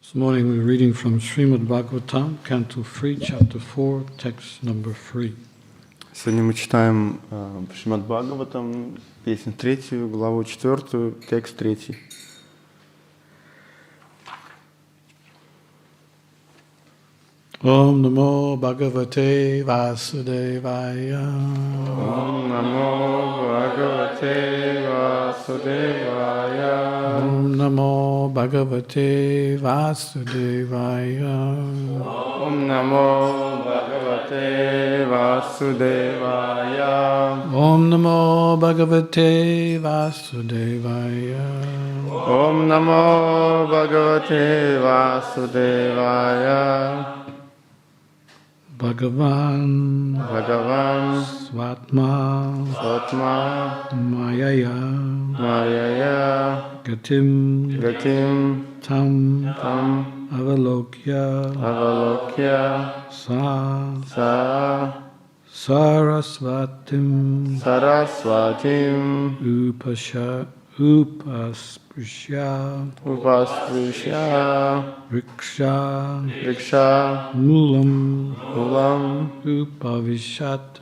This morning we're reading from Srimad Bhagavatam, Canto 3, Chapter 4, Text number 3. Сегодня мы читаем Шримад Бхагаватам, песню 3, главу 4, текст 3. Om Namo Bhagavate Vasudevaya. Om Namo Bhagavate Vasudevaya. Om Namo Bhagavate Vasudevaya. Om Namo Bhagavate Vasudevaya. Om Namo Bhagavate Vasudevaya. Om Namo Bhagavate Vasudevaya. Bhagavan Svatma Mayaya Gatim Tam Avalokya Sarasvatim Upasprisya Riksha Mulam Upavishat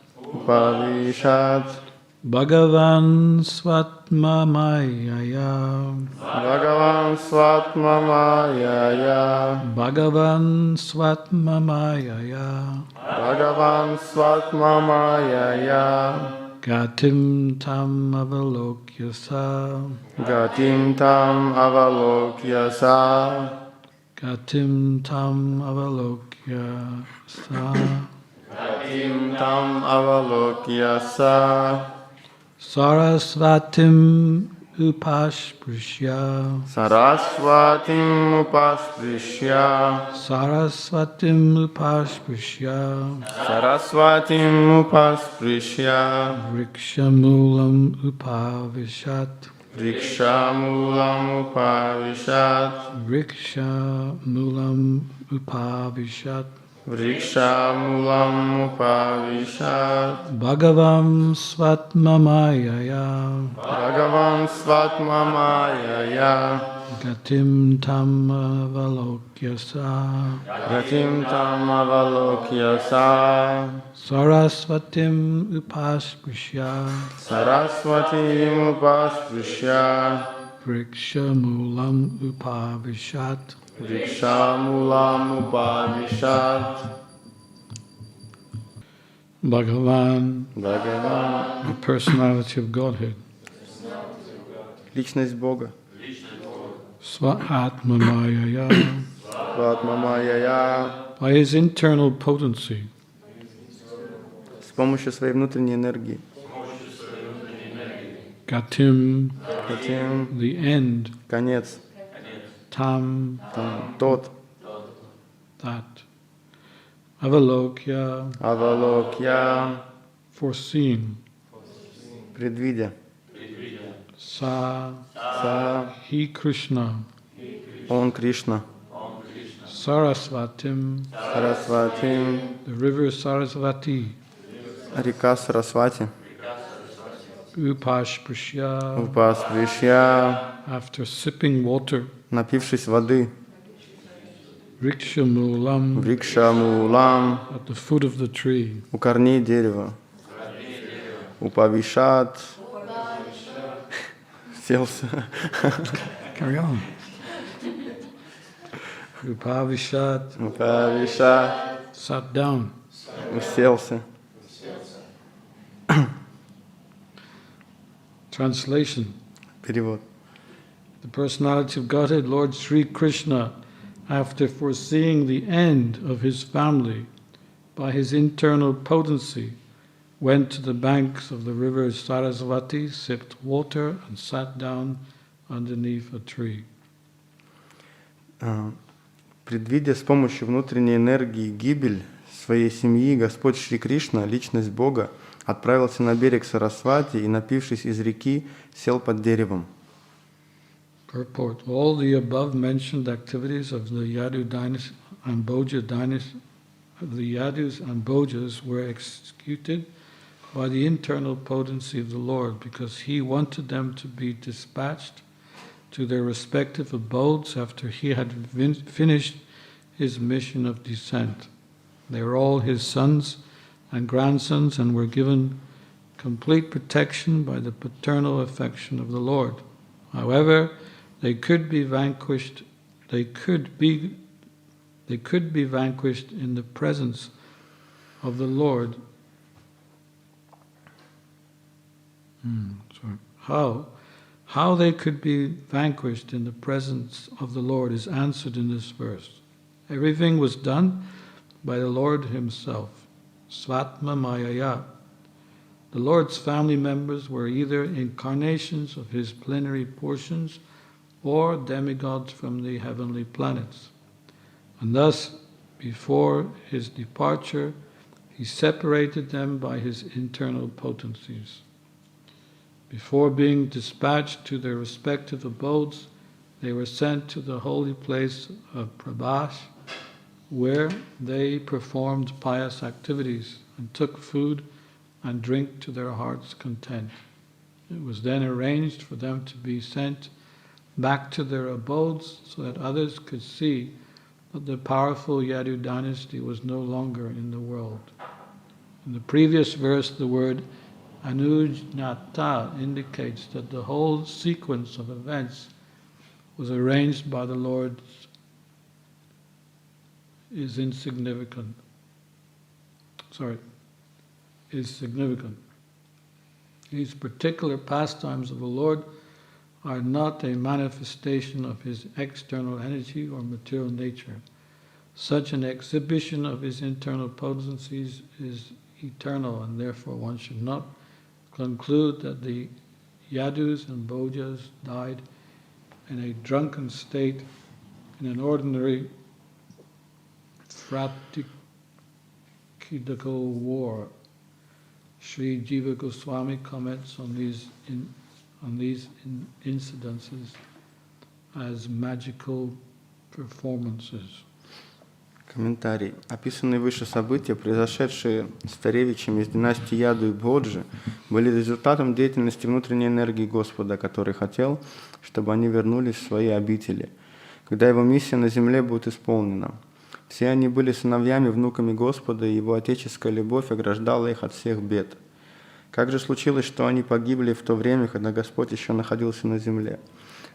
Bhagavan Swatmamayaya Gatim Tam Avalokyasa Sarasvatim Upasprisya Vrikshamulam Upavishat Bhagavan Swatmamayaya Gatim Tam Avalokyasa Sarasvatim Upasprisya Vrikshamulam Upavishat Bhagavan, the personality of Godhead, Личность Бога. Svatmamayaya, by his internal potency, С помощью своей внутренней энергии. Gatim, the end, Конец. Tam, Тот. that, Avalokya, foreseeing, предвидя. Sa, he Krishna, Он Кришна. Sarasvatim, the river Sarasvati, Река Сарасвати. Upasprisya, after sipping water, Напившись воды. Vrikshamulam, Врикша-мулам. at the foot of the tree, У корней дерева. Упавишат. Селся. carry on. Upavishat, Упавишат. sat down. Уселся. Translation. Перевод. The personality of Godhead, Lord Sri Krishna, after foreseeing the end of his family by his internal potency, went to the banks of the river Sarasvati, sipped water, and sat down underneath a tree. Предвидя с помощью внутренней энергии гибель своей семьи, Господь Шри Кришна, личность Бога, отправился на берег Сарасвати и, напившись из реки, сел под деревом. Purport. All the above mentioned activities of the Yadu dynasty and Bhoja dynasty, the Yadus and Bhojas were executed by the internal potency of the Lord, because he wanted them to be dispatched to their respective abodes after he had finished his mission of descent. They were all his sons and grandsons and were given complete protection by the paternal affection of the Lord. However, they could be vanquished in the presence of the Lord. How they could be vanquished in the presence of the Lord is answered in this verse. Everything was done by the Lord himself. Svatma Mayaya. The Lord's family members were either incarnations of his plenary portions or demigods from the heavenly planets. And thus, before his departure, he separated them by his internal potencies. Before being dispatched to their respective abodes, they were sent to the holy place of Prabhash, where they performed pious activities and took food and drink to their heart's content. It was then arranged for them to be sent back to their abodes so that others could see that the powerful Yadu dynasty was no longer in the world. In the previous verse, the word Anujnata indicates that the whole sequence of events was arranged by the Lord is significant. These particular pastimes of the Lord are not a manifestation of his external energy or material nature. Such an exhibition of his internal potencies is eternal, and therefore one should not conclude that the Yadus and Bhojas died in a drunken state in an ordinary fratricidal war. Sri Jiva Goswami comments on these incidences as magical performances. Комментарий. Описанные выше события, произошедшие с царевичами из династии Яду и Бhoджи, были результатом деятельности внутренней энергии Господа, который хотел, чтобы они вернулись в свои обители, когда его миссия на земле будет исполнена. Все они были сыновьями, внуками Господа, и его отеческая любовь ограждала их от всех бед. Как же случилось, что они погибли в то время, когда Господь еще находился на земле?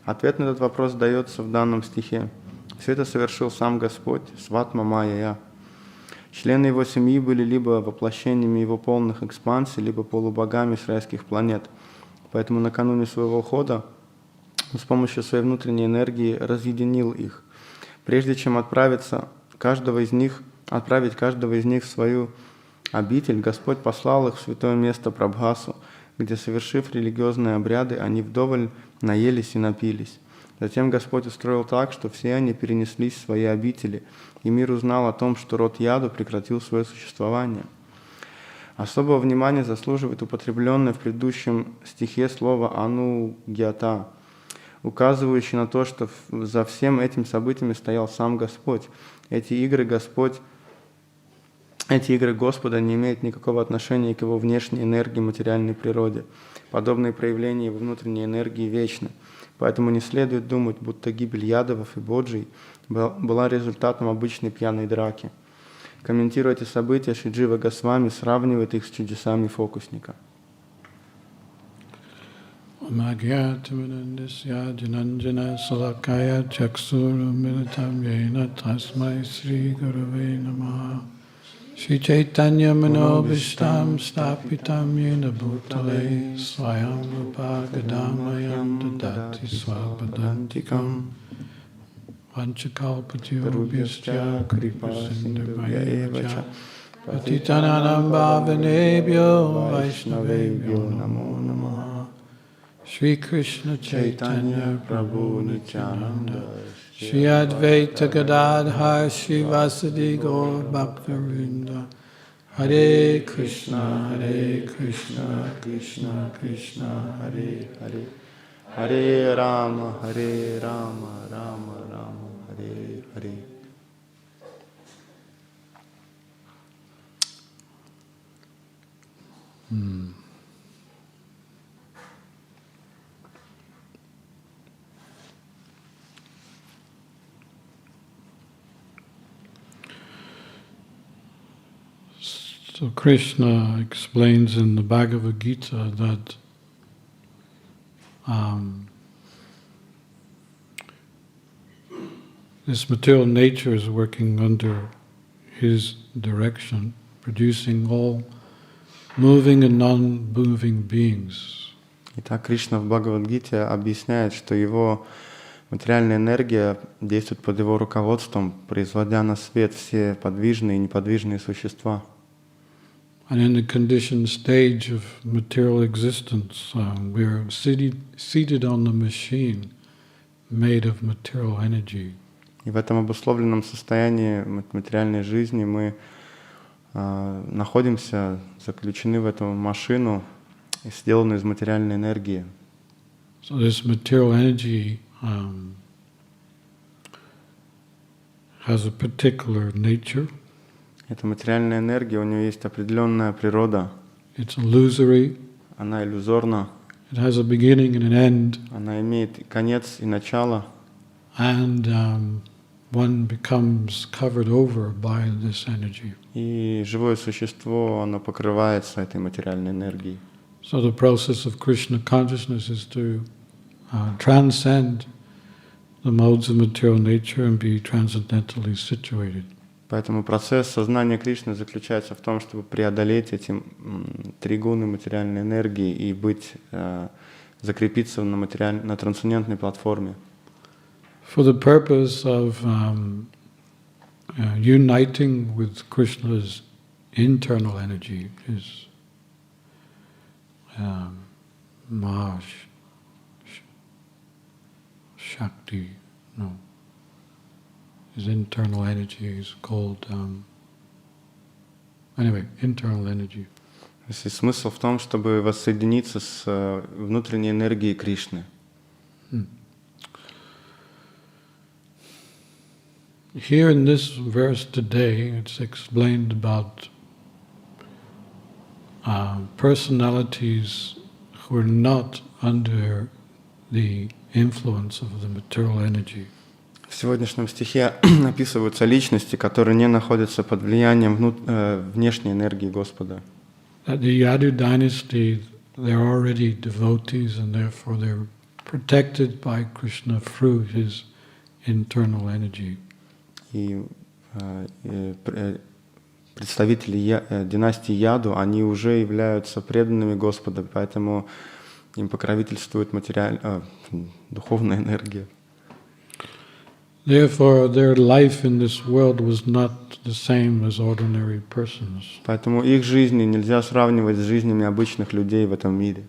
Ответ на этот вопрос дается в данном стихе. Все это совершил сам Господь, Сватма Майя. Члены его семьи были либо воплощениями его полных экспансий, либо полубогами с райских планет. Поэтому накануне своего ухода он с помощью своей внутренней энергии разъединил их. Прежде чем отправить каждого из них в свою обитель, Господь послал их в святое место Прабхасу, где, совершив религиозные обряды, они вдоволь наелись и напились. Затем Господь устроил так, что все они перенеслись в свои обители, и мир узнал о том, что род Яду прекратил свое существование. Особого внимания заслуживает употребленное в предыдущем стихе слово «анугьята», указывающее на то, что за всем этим событиями стоял сам Господь. Эти игры Господа не имеют никакого отношения к его внешней энергии, материальной природе. Подобные проявления его внутренней энергии вечны. Поэтому не следует думать, будто гибель Ядовов и Боджий была результатом обычной пьяной драки. Комментируя эти события, Шри Джива Госвами сравнивает их с чудесами фокусника. Shri Chaitanya Manobishtam Stapitam Yena Bhutale Swayam Rupa Gadamayam Dadati Swapadantikam Vanchakalpatirubhyascha Kripa Sindhubhaya Patitananam Bhavanebhyo Vaishnavebhyo Namo Namaha Shri Krishna Chaitanya Prabhu Nityananda Shri Advaita Gadadhar Shri Vasadi Gaur Bhaktivinoda Hare Krishna Krishna Krishna Hare Hare Hare Rama Rama Rama Hare Hare. So Krishna explains in the Bhagavad-gita that this material nature is working under his direction, producing all moving and non-moving beings. Итак, Кришна в Бхагавад-гите объясняет, что его материальная энергия действует под его руководством, производя на свет все подвижные и неподвижные существа. And in the conditioned stage of material existence, we are seated on the machine made of material energy. И в этом обусловленном состоянии материальной жизни мы находимся, заключены в эту машину, сделанную из материальной энергии. So this material energy has a particular nature. Эта материальная энергия, у нее есть определенная природа. It's illusory. Она иллюзорна. It has a beginning and an end. Она имеет конец и начало. And one becomes covered over by this energy. И живое существо, оно покрывается этой материальной энергией. So the process of Krishna consciousness is to transcend the modes of material nature and be transcendentally situated. Поэтому процесс сознания Кришны заключается в том, чтобы преодолеть эти три гуны материальной энергии и быть, закрепиться на трансцендентной платформе. For the purpose of uniting with Krishna's internal energy, his Shakti, no. His internal energy is called, internal energy. То есть смысл в том, чтобы воссоединиться с внутренней энергией Кришны. Here in this verse today, it's explained about personalities who are not under the influence of the material energy. В сегодняшнем стихе описываются личности, которые не находятся под влиянием внешней энергии Господа. At the Yadu dynasty, they're already devotees, and therefore they're protected by Krishna through his internal energy. И представители династии Яду, они уже являются преданными Господа, поэтому им покровительствует духовная энергия. Therefore, their life in this world was not the same as ordinary persons. Поэтому их жизни нельзя сравнивать с жизнями обычных людей в этом мире.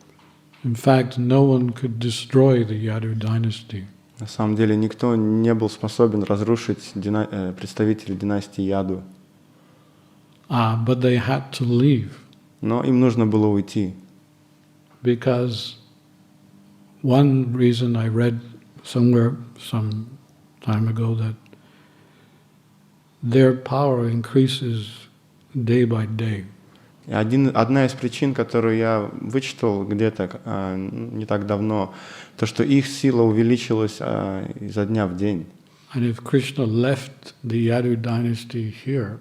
In fact, no one could destroy the Yadu dynasty. На самом деле никто не был способен разрушить представителей династии Яду. But they had to leave. Но им нужно было уйти. Because one reason I read somewhere some time ago that their power increases day by day. Одна из причин, которую я вычитал где-то не так давно, то, что их сила увеличилась изо дня в день. And if Krishna left the Yadu dynasty here,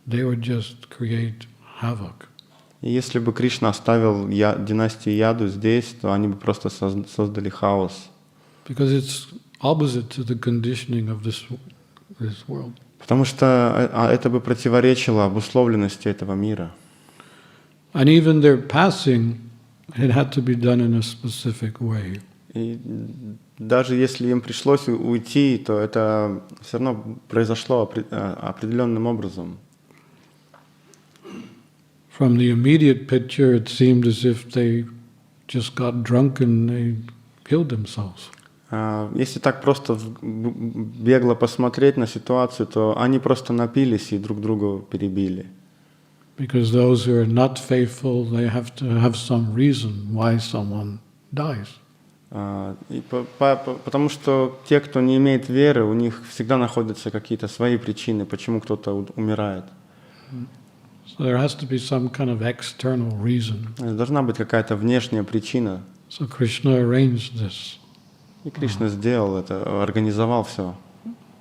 they would just create havoc. И если бы Кришна оставил династию Яду здесь, то они бы просто создали хаос. Because it's opposite to the conditioning of this world. Потому что это бы противоречило обусловленности этого мира. And even their passing, it had to be done in a specific way. И даже если им пришлось уйти, то это все равно произошло определенным образом. From the immediate picture, it seemed as if they just got drunk and they killed themselves. Если так просто бегло посмотреть на ситуацию, то они просто напились и друг друга перебили. Because those who are not faithful, they have to have some reason why someone dies. Потому что те, кто не имеет веры, у них всегда находятся какие-то свои причины, почему кто-то умирает. So there has to be some kind of external reason. Должна быть какая-то внешняя причина. So Krishna arranged this. И Кришна сделал это, организовал все.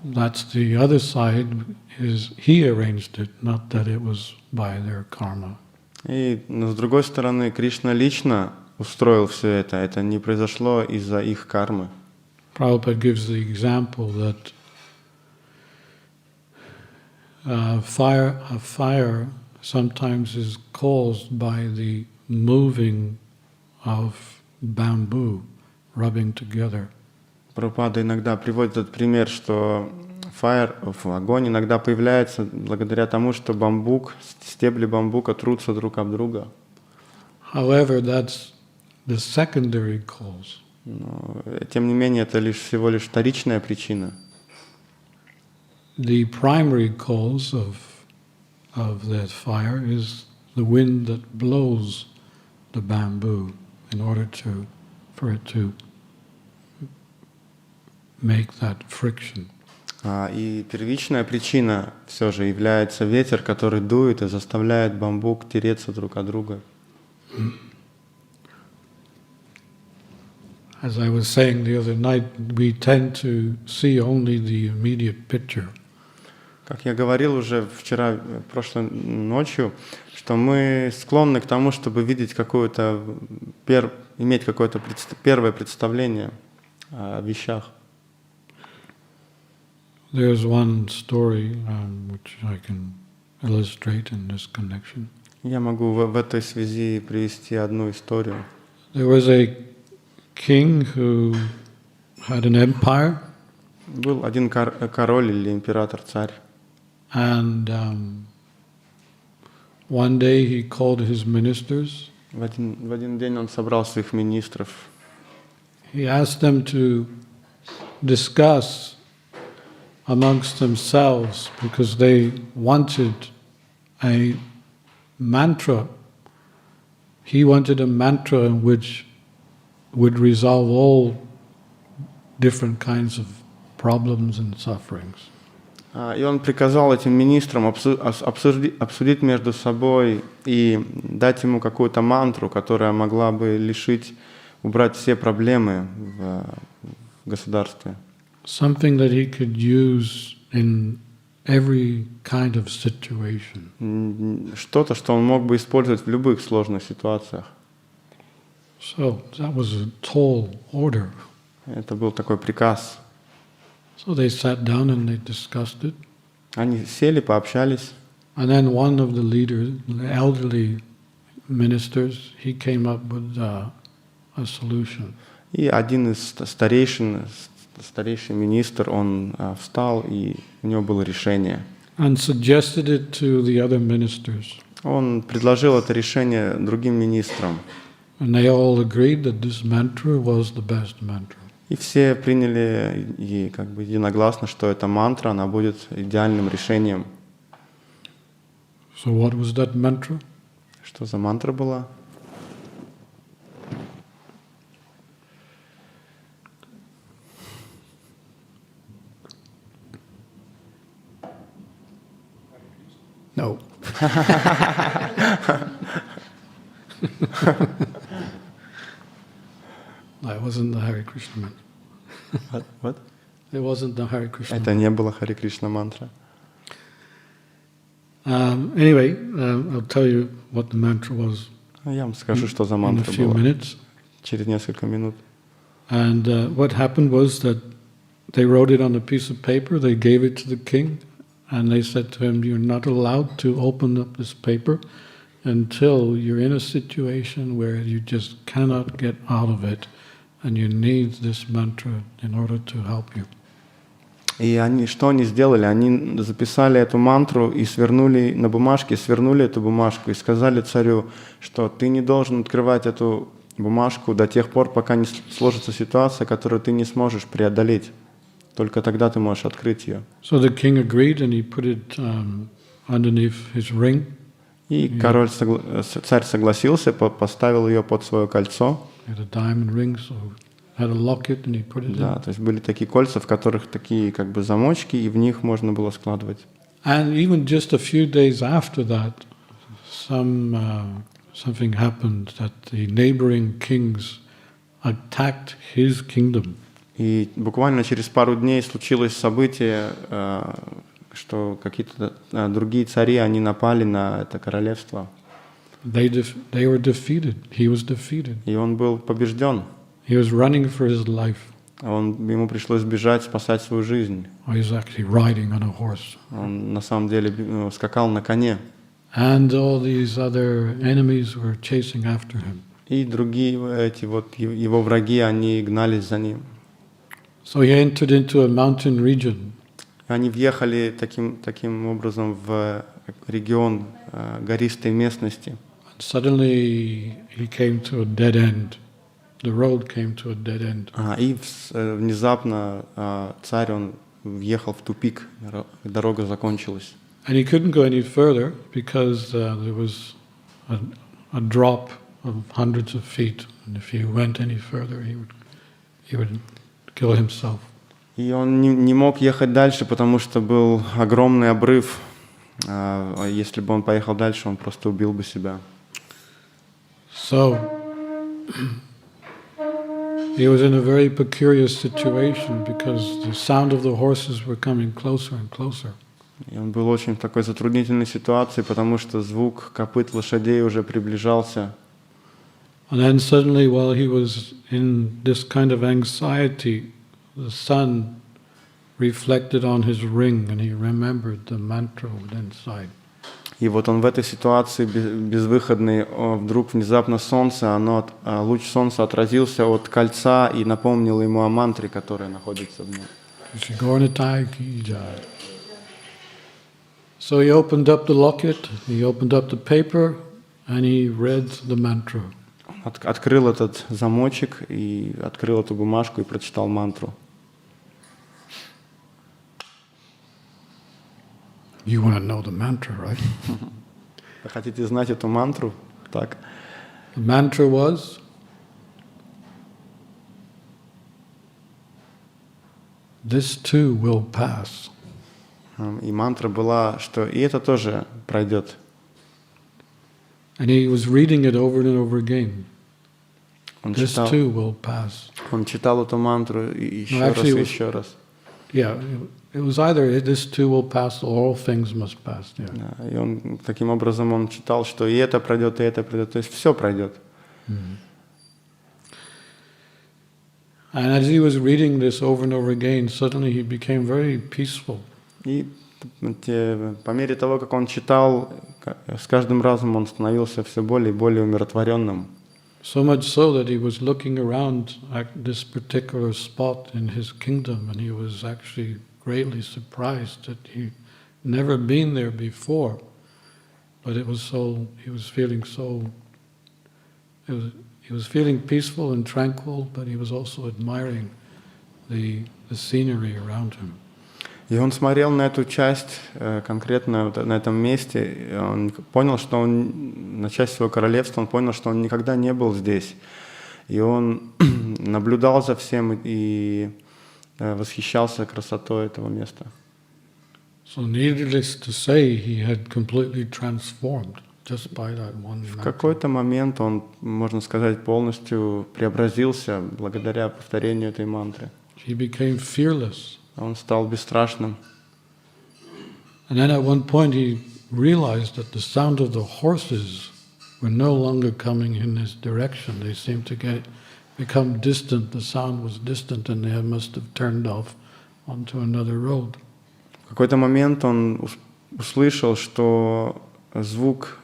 that's the other side, is he arranged it, not that it was by their karma. Но с другой стороны, Кришна лично устроил все это. Это не произошло из-за их кармы. Prabhupada gives the example that a fire sometimes is caused by the moving of bamboo rubbing together. Прабхупада иногда приводит этот пример, что огонь иногда появляется благодаря тому, что стебли бамбука трутся друг об друга. However, that's the secondary cause. Но, тем не менее, это всего лишь вторичная причина. The primary cause of that fire is the wind that blows the bamboo in order for it to make that friction. И первичная причина все же является ветер, который дует и заставляет бамбук тереться друг от друга. As I was saying the other night, we tend to see only the immediate picture. Как я говорил уже прошлой ночью, что мы склонны к тому, чтобы видеть иметь какое-то первое представление о вещах. There's one story which I can illustrate in this connection. Я могу в этой связи привести одну историю. There was a king who had an empire. Был один король или император-царь. And one day he called his ministers. В один день он собрал своих министров. He asked them to discuss amongst themselves because they wanted a mantra. He wanted a mantra which would resolve all different kinds of problems and sufferings. И он приказал этим министрам обсудить между собой и дать ему какую-то мантру, которая могла бы убрать все проблемы в государстве. Something that he could use in every kind of situation. Что-то, что он мог бы использовать в любых сложных ситуациях. So that was a tall order. Это был такой приказ. So they sat down and they discussed it. Они сели, пообщались. And then one of the leaders, the elderly ministers, he came up with a solution. И один из старейший министр, он встал, и у него было решение. And suggested it to the other ministers. Он предложил это решение другим министрам. And they all agreed that this mantra was the best mantra. И все приняли единогласно, что эта мантра, она будет идеальным решением. So what was that mantra? Что за мантра была? No. It wasn't the Hare Krishna mantra. What? It wasn't the Hare Krishna. Это не была Харе Кришна мантра. Anyway, I'll tell you what the mantra was. Я вам скажу, что за In a мантра few была. minutes. Через несколько минут. And what happened was that they wrote it on a piece of paper, they gave it to the king, and they said to him, "You're not allowed to open up this paper until you're in a situation where you just cannot get out of it, and you need this mantra in order to help you." И что они сделали? Они записали эту мантру и свернули на бумажке, свернули эту бумажку и сказали царю, что ты не должен открывать эту бумажку до тех пор, пока не сложится ситуация, которую ты не сможешь преодолеть. Только тогда ты можешь открыть ее. So the king agreed, and he put it underneath his ring. И царь согласился, поставил ее под свое кольцо. He had a diamond ring, so had a locket, and he put it Да, то есть были такие кольца, в которых такие замочки, и в них можно было складывать. And even just a few days after that, something happened that the neighboring kings attacked his kingdom. И буквально через пару дней случилось событие, что какие-то другие цари, они напали на это королевство. They were defeated. He was defeated. И он был побежден. He was running for his life. Ему пришлось бежать, спасать свою жизнь. He was actually riding on a horse. Он на самом деле скакал на коне. And all these other enemies were chasing after him. И другие эти вот его враги, они гнались за ним. So he entered into a mountain region. Они въехали таким образом в регион гористой местности. And suddenly he came to a dead end. The road came to a dead end. И внезапно царь, он въехал в тупик, дорога закончилась. And he couldn't go any further because there was a drop of hundreds of feet. And if he went any further, he would kill himself. И он не мог ехать дальше, потому что был огромный обрыв. Если бы он поехал дальше, он просто убил бы себя. So he was in a very peculiar situation because the sound of the horses were coming closer and closer. И он был очень в такой затруднительной ситуации, потому что звук копыт лошадей уже приближался. And then suddenly, while he was in this kind of anxiety, the sun reflected on his ring and he remembered the mantra inside. И вот он в этой ситуации безвыходной, вдруг внезапно луч солнца отразился от кольца и напомнил ему о мантре, которая находится в нем. So he opened up the locket, he opened up the paper, and he read the mantra. Открыл этот замочек и открыл эту бумажку и прочитал мантру. You want to know the mantra, right? Вы хотите знать эту мантру? Так. The mantra was, this too will pass. И мантра была, что и это тоже пройдет. And he was reading it over and over again. This too will pass. Он читал эту мантру еще раз и еще раз. Yeah, it was either this too will pass or all things must pass. Yeah. И он таким образом он читал, что и это пройдет, то есть все пройдет. And as he was reading this over and over again, suddenly he became very peaceful. И по мере того, как он читал, с каждым разом он становился все более и более умиротворенным. So much so that he was looking around at this particular spot in his kingdom, and he was actually greatly surprised that he'd never been there before. But he was feeling peaceful and tranquil, but he was also admiring the scenery around him. И он смотрел на эту часть, конкретно на этом месте, он понял, что на часть своего королевства, он понял, что он никогда не был здесь. И он наблюдал за всем и восхищался красотой этого места. So needless to say, he had completely transformed just by that one В какой-то момент он, можно сказать, полностью преобразился благодаря повторению этой мантры. He became fearless. Он стал бесстрашным. And then at one point he realized that the sound of the horses were no longer coming in his direction. They seemed to become distant. The sound was distant and they must have turned off onto another road. В какой-то момент он услышал, что звук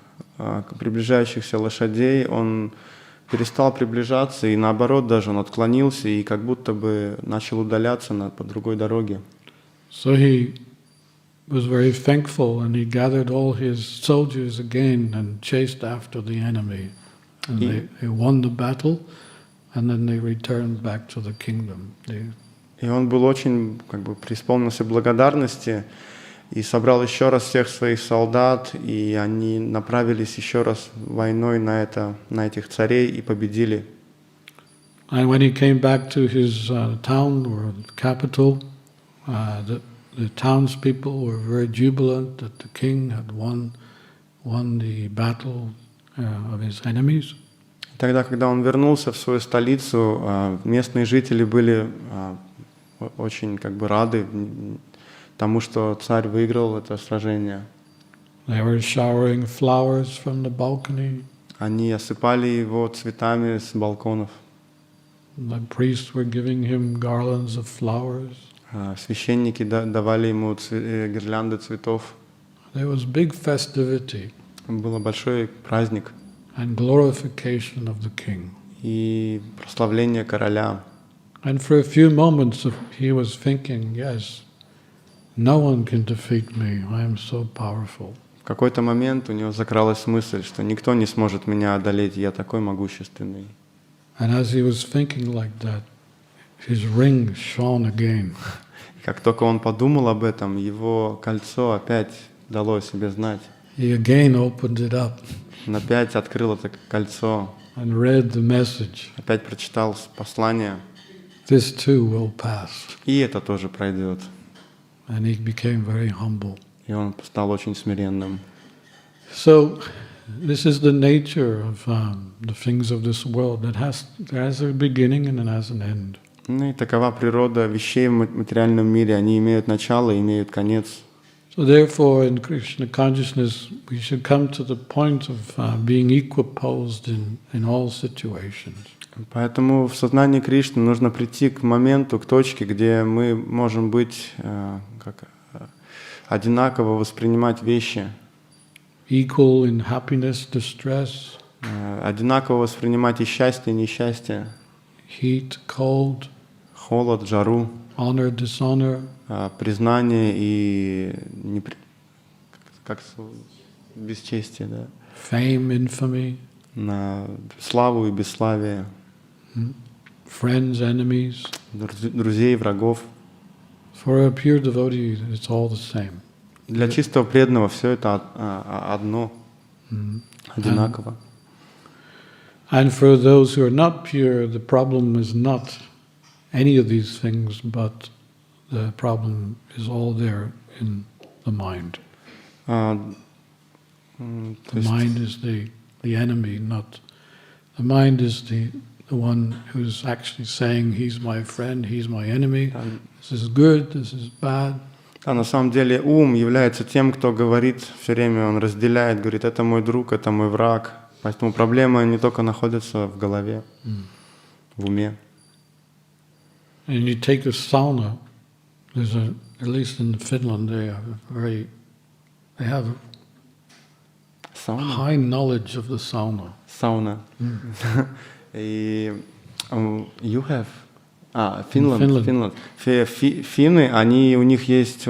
приближающихся лошадей, он перестал приближаться, и наоборот даже он отклонился и как будто бы начал удаляться по другой дороге. So he was very thankful and he gathered all his soldiers again and chased after the enemy. And they won the battle and then they returned back to the kingdom. И он был очень, преисполнился благодарности и собрал еще раз всех своих солдат, и они направились еще раз войной на этих царей и победили. And when he came back to his town or capital, the townspeople were very jubilant that the king had won the battle of his enemies. Тогда, когда он вернулся в свою столицу, местные жители были очень как бы рады тому, что царь выиграл это сражение. They were showering flowers from the balcony. Они осыпали его цветами с балконов. The priests were giving him garlands of flowers. Священники давали ему гирлянды цветов. There was big festivity. Был большой праздник. And glorification of the king. И прославление короля. And for a few moments he was thinking, yes, no one can defeat me, I am so powerful. В какой-то момент у него закралась мысль, что никто не сможет меня одолеть, я такой могущественный. And as he was thinking like that, his ring shone again. Как только он подумал об этом, его кольцо опять дало о себе знать. He again opened it up. Он опять открыл это кольцо. And read the message. Опять прочитал послание. This too will pass. И это тоже пройдет. And he became very humble. И он стал очень смиренным. So, this is the nature of the things of this world. That has a beginning and it has an end. Ну и такова природа вещей в материальном мире. Они имеют начало и имеют конец. So therefore, in Krishna Consciousness, we should come to the point of being equiposed in all situations. Поэтому в сознании Кришны нужно прийти к моменту, к точке, где мы можем быть одинаково воспринимать вещи. Equal in happiness, distress. Одинаково воспринимать и счастье, и несчастье. Heat, cold. Холод, жару. Honor, dishonor. Признание и бесчестие, да. Fame, infamy. На славу и бесславие. Friends, enemies. Друзей, врагов. For a pure devotee, it's all the same. Для чистого преданного все это одно, одинаково. And for those who are not pure, the problem is not any of these things, but the problem is all there in the mind. The mind is the enemy, not the mind is the one who's actually saying, he's my friend, he's my enemy, this is good, this is bad. А на самом деле ум является тем, кто говорит все время, он разделяет, говорит, это мой друг, это мой враг. Поэтому проблема не только находится в голове, в уме. And you take a sauna, there's at least in Finland, they have high knowledge of the sauna. Сауна. И you have... Финлянд. Финны, у них есть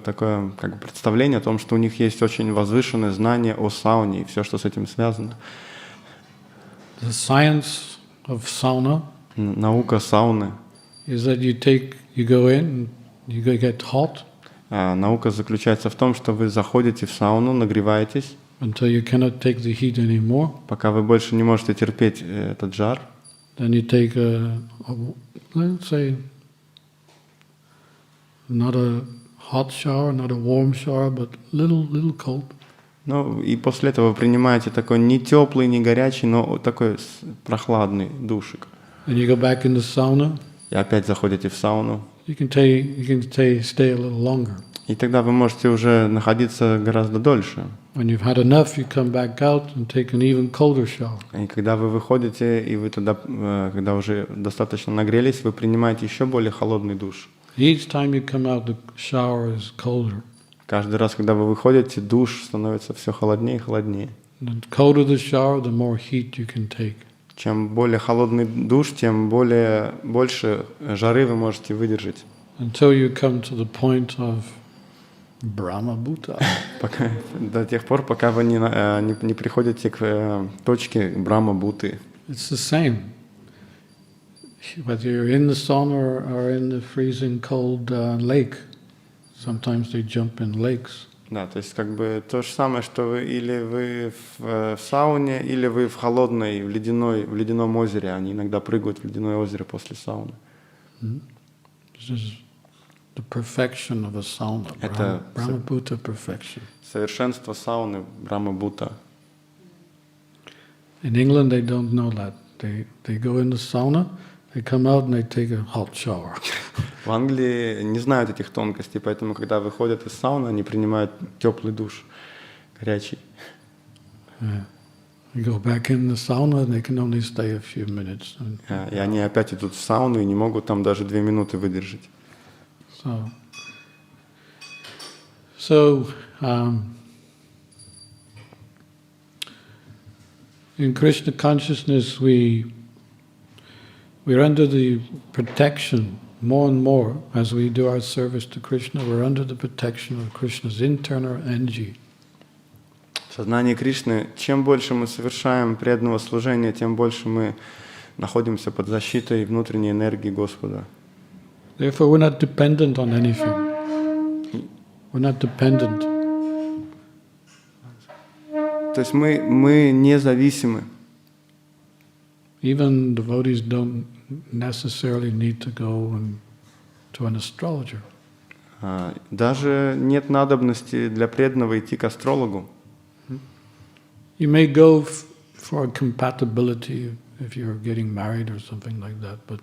такое как бы представление о том, что у них есть очень возвышенное знание о сауне и все, что с этим связано. The science of sauna Наука сауны. Is that you go in, you get hot. Наука заключается в том, что вы заходите в сауну, нагреваетесь, until you cannot take the heat anymore. Пока вы больше не можете терпеть этот жар. Then you take let's say, not a hot shower, not a warm shower, but little cold. Ну и после этого вы принимаете такой не теплый, не горячий, но такой прохладный душик. And you go back in the sauna. И опять заходите в сауну. You can stay a little longer. И тогда вы можете уже находиться гораздо дольше. When you've had enough, you come back out and take an even colder shower. И когда вы выходите, и вы тогда, когда уже достаточно нагрелись, вы принимаете еще более холодный душ. Each time you come out, the shower is colder. Каждый раз, когда вы выходите, душ становится все холоднее и холоднее. The colder the shower, the more heat you can take. Чем более холодный душ, тем больше жары вы можете выдержать. Until you come to the point of Brahma-bhuta. До тех пор, пока вы не приходите к точке Брахма-бhuты. It's the same. Whether you're in the sauna or in the freezing cold lake, sometimes they jump in lakes. Да, то есть как бы то же самое, что вы или вы в сауне, или вы в холодной, в ледяном озере. Они иногда прыгают в ледяное озеро после сауны. This is the perfection of a sauna. Это Brahma-bhuta perfection. Совершенство сауны Брахма-бhuta. In England, they don't know that. They go in the sauna, they come out and they take a hot shower. В Англии не знают этих тонкостей, поэтому, когда выходят из сауны, они принимают теплый душ, горячий. Yeah. They go back in the sauna and they can only stay a few minutes. И они опять идут в сауну и не могут там даже 2 минуты выдержать. So in Krishna consciousness, we're under the protection more and more as we do our service to Krishna. We're under the protection of Krishna's internal energy. В сознании Кришны, чем больше мы совершаем преданного служения, тем больше мы находимся под защитой внутренней энергии Господа. Therefore, we're not dependent on anything. We're not dependent. То есть мы независимы. Even devotees don't necessarily need to go to an astrologer. Даже нет надобности для преданного идти к астрологу. You may go for a compatibility if you're getting married or something like that, but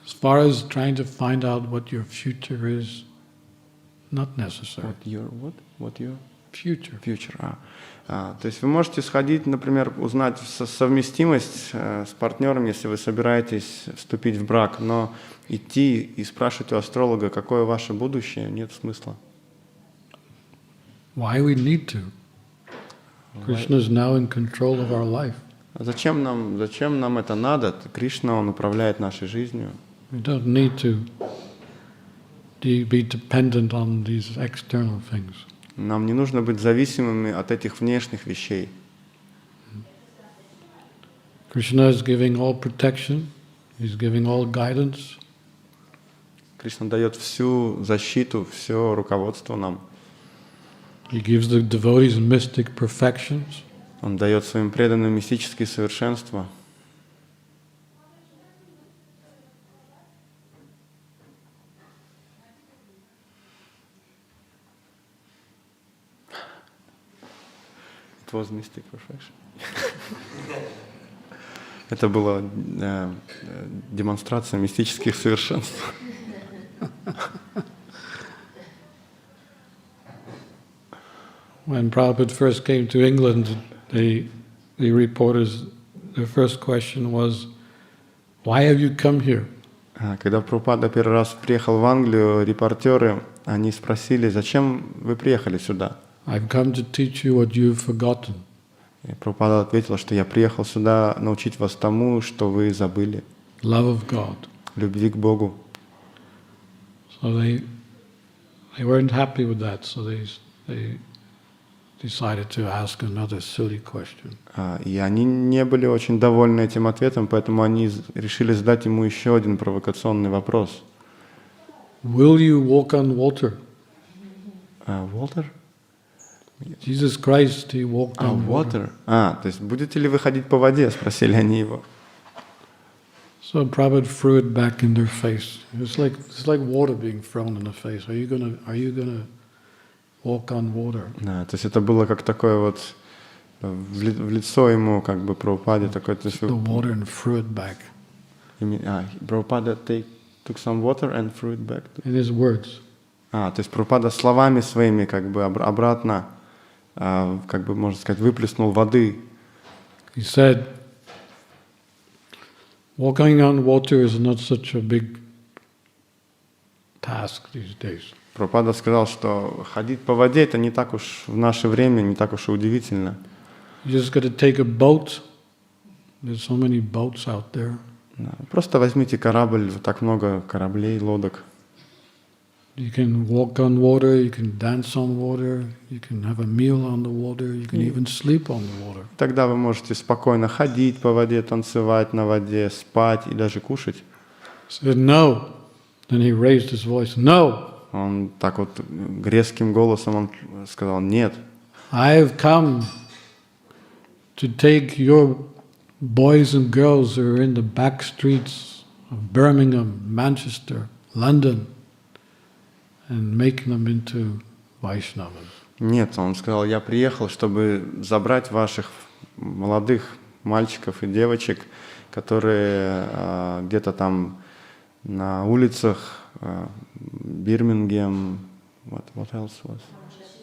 as far as trying to find out what your future is, not necessary. What your future? Future. То есть вы можете сходить, например, узнать совместимость с партнером, если вы собираетесь вступить в брак, но идти и спрашивать у астролога, какое ваше будущее, нет смысла. Why we need to? Krishna is now in control of our life. Зачем нам это надо? Кришна, Он управляет нашей жизнью. We don't need to be dependent on these external things. Нам не нужно быть зависимыми от этих внешних вещей. Krishna is giving all protection. He's giving all guidance. Кришна дает всю защиту, все руководство нам. He gives the devotees mystic perfections. Он дает своим преданным мистические совершенства. It was mystic perfection. Это была демонстрация мистических совершенств. When Prabhupada first came to England, the reporters, their first question was, "Why have you come here?" Когда Прабхупада первый раз приехал в Англию, репортеры, они спросили, зачем вы приехали сюда? I've come to teach you what you've forgotten. И Прабхупада ответил, что я приехал сюда научить вас тому, что вы забыли. Love of God. Любви к Богу. So they weren't happy with that, so they decided to ask another silly question. И они не были очень довольны этим ответом, поэтому они решили задать ему еще один провокационный вопрос. Will you walk on water? Water? Jesus Christ, he walked on water. То есть будете ли вы ходить по воде? Спросили они его. So Prabhupada threw it back in their face. It's like water being thrown in the face. Are you gonna walk on water? То есть это было как такое вот в лицо ему, как бы Прабхупаде такой. The water and threw it back. Прабхупада took some water and threw it back. In his words. То есть Прабхупада словами своими как бы обратно, как бы можно сказать, выплеснул воды. He said, walking on water is not such a big task these days. Прабхупада сказал, что ходить по воде это не так уж в наше время, не так уж и удивительно. You just got to take a boat. There's so many boats out there. Просто возьмите корабль, так много кораблей, лодок. You can walk on water, you can dance on water, you can have a meal on the water, you can even sleep on the water. Тогда вы можете спокойно ходить по воде, танцевать на воде, спать и даже кушать. Said no. Then he raised his voice. No. Он так вот резким голосом он сказал нет. I have come to take your boys and girls who are in the back streets of Birmingham, Manchester, London, and make them into Vaishnavas. Нет, он сказал, я приехал, чтобы забрать ваших молодых мальчиков и девочек, которые где-то там на улицах Бирмингем, what else was?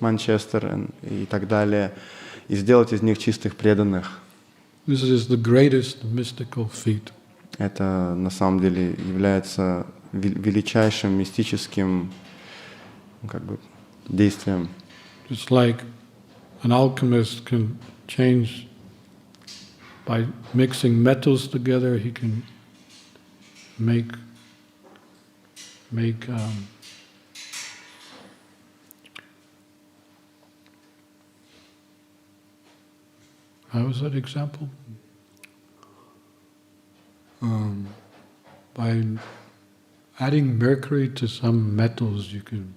Манчестер и так далее, и сделать из них чистых преданных. This is the greatest mystical feat. Это на самом деле является величайшим мистическим действием. Just like an alchemist can change by mixing metals together, he can make how was that example? By adding mercury to some metals, you can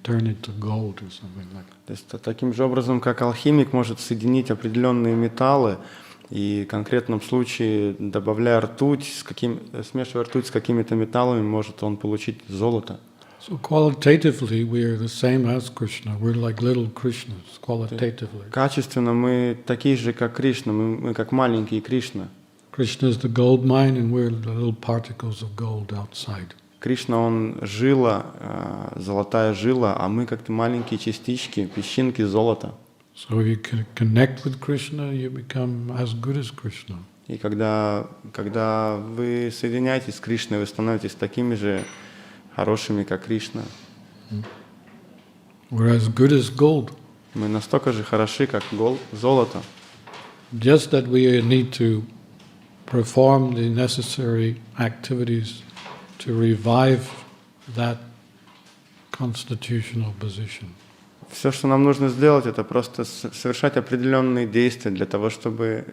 turn it to gold or something like that. То есть таким же образом, как алхимик может соединить определенные металлы, и в конкретном случае, добавляя ртуть, смешивая ртуть с какими-то металлами, может он получить золото. So qualitatively, we are the same as Krishna. We're like little Krishnas, qualitatively. Качественно мы такие же, как Кришна, мы как маленькие Кришна. Krishna is the gold mine, and we're the little particles of gold outside. Кришна, он жила, золотая жила, а мы как-то маленькие частички, песчинки золота. So if you can connect with Krishna, you become as good as Krishna. И когда вы соединяетесь с Кришной, вы становитесь такими же хорошими, как Кришна. We're as good as gold. Мы настолько же хороши, как золото. Just that we need to perform the necessary activities to revive that constitutional position. Все, что нам нужно сделать, это просто совершать определенные действия для того, чтобы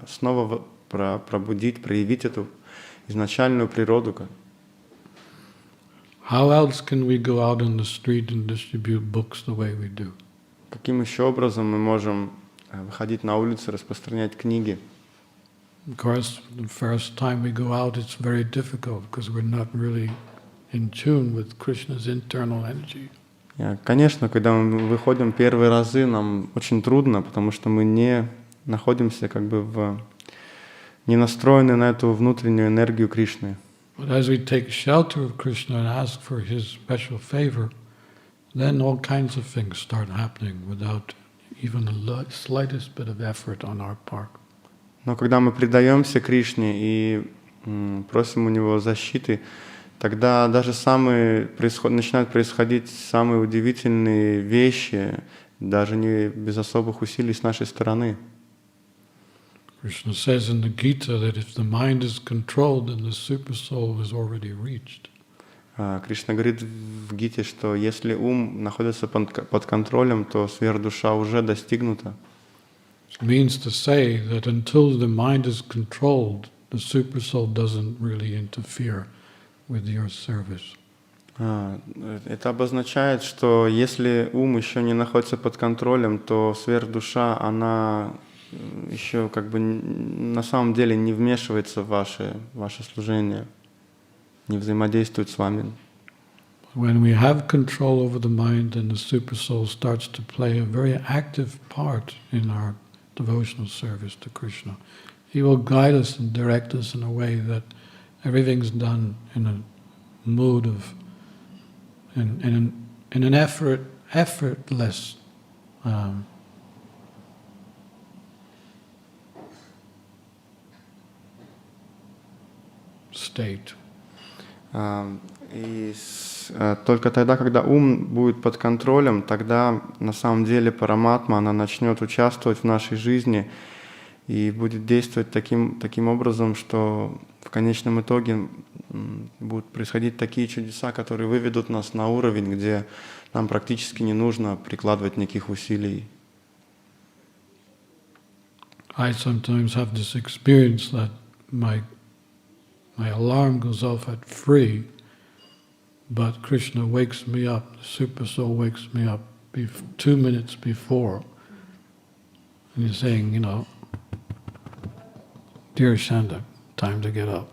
снова пробудить, проявить эту изначальную природу. How else can we go out on the street and distribute books the way we do? Каким еще образом мы можем выходить на улицу, распространять книги? Of course, the first time we go out, it's very difficult because we're not really in tune with Krishna's internal energy. Конечно, когда мы выходим первые разы, нам очень трудно, потому что мы не находимся не настроены на эту внутреннюю энергию Кришны. But as we take shelter of Krishna and ask for his special favor, then all kinds of things start happening without even the slightest bit of effort on our part. Но когда мы предаемся Кришне и просим у Него защиты, тогда даже начинают происходить самые удивительные вещи, даже не без особых усилий с нашей стороны. Krishna says in the Gita that if the mind is controlled, then the super soul is already reached. Кришна говорит в Гите, что если ум находится под контролем, то сверхдуша уже достигнута. It means to say that until the mind is controlled, the super soul doesn't really interfere with your service. Это обозначает, что если ум еще не находится под контролем, то сверхдуша, она еще на самом деле не вмешивается в ваше служение, не взаимодействует с вами. When we have control over the mind, then the super soul starts to play a very active part in our devotional service to Krishna. He will guide us and direct us in a way that everything's done in a mood of, in an effortless state. И только тогда, когда ум будет под контролем, тогда на самом деле параматма, она начнет участвовать в нашей жизни и будет действовать таким образом, что в конечном итоге будут происходить такие чудеса, которые выведут нас на уровень, где нам практически не нужно прикладывать никаких усилий. I sometimes have this experience that my alarm goes off at 3, but Krishna wakes me up, the super soul wakes me up 2 minutes before. And he's saying, Dhirasanta, time to get up.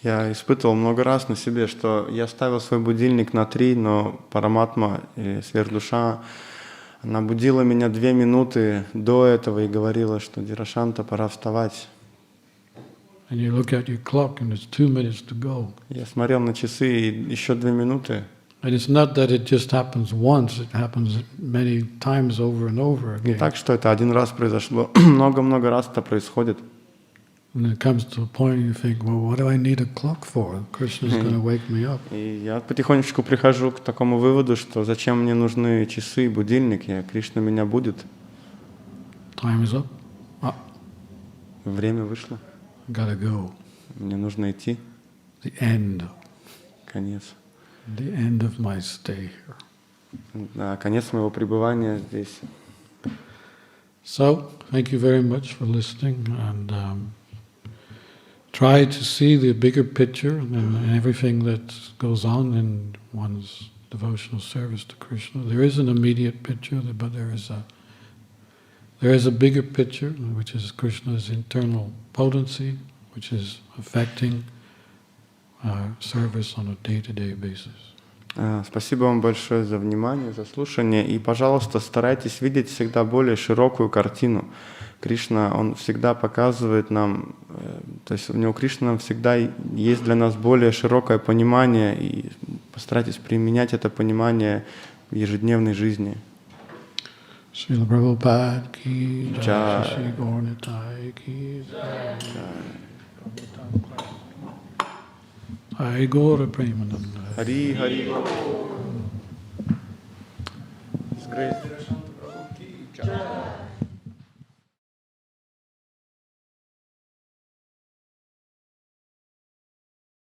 Я испытывал много раз на себе, что я ставил свой будильник на 3, но параматма, сверхдуша, Она будила меня 2 минуты до этого и говорила, что Dhirasanta, пора вставать. And you look at your clock and there's 2 minutes to go. Я смотрел на часы, и еще 2 минуты. And it's not that it just happens once, it happens many times over and over Не again. так, что это один раз произошло, много-много раз это происходит. And it comes to a point you think, well, what do I need a clock for? Krishna's going to wake me up. И я потихонечку прихожу к такому выводу, что зачем мне нужны часы и будильник, Кришна меня будет. Time is up. Время вышло. I gotta go. Мне нужно идти. The end. Конец. The end of my stay here. Да, конец моего пребывания здесь. So, thank you very much for listening, and try to see the bigger picture and everything that goes on in one's devotional service to Krishna. There is an immediate picture, but there is a bigger picture, which is Krishna's internal potency, which is affecting our service on a day-to-day basis. Спасибо вам большое за внимание, за слушание. И, пожалуйста, старайтесь видеть всегда более широкую картину. Кришна, Он всегда показывает нам, то есть у Него Кришна всегда есть для нас более широкое понимание, и постарайтесь применять это понимание в ежедневной жизни. Srila Prabhupada ki jai, Jai. Shri Gaurnitai ki jai. Hari Gaura Premananda. Hari Hari. It's great. Jai.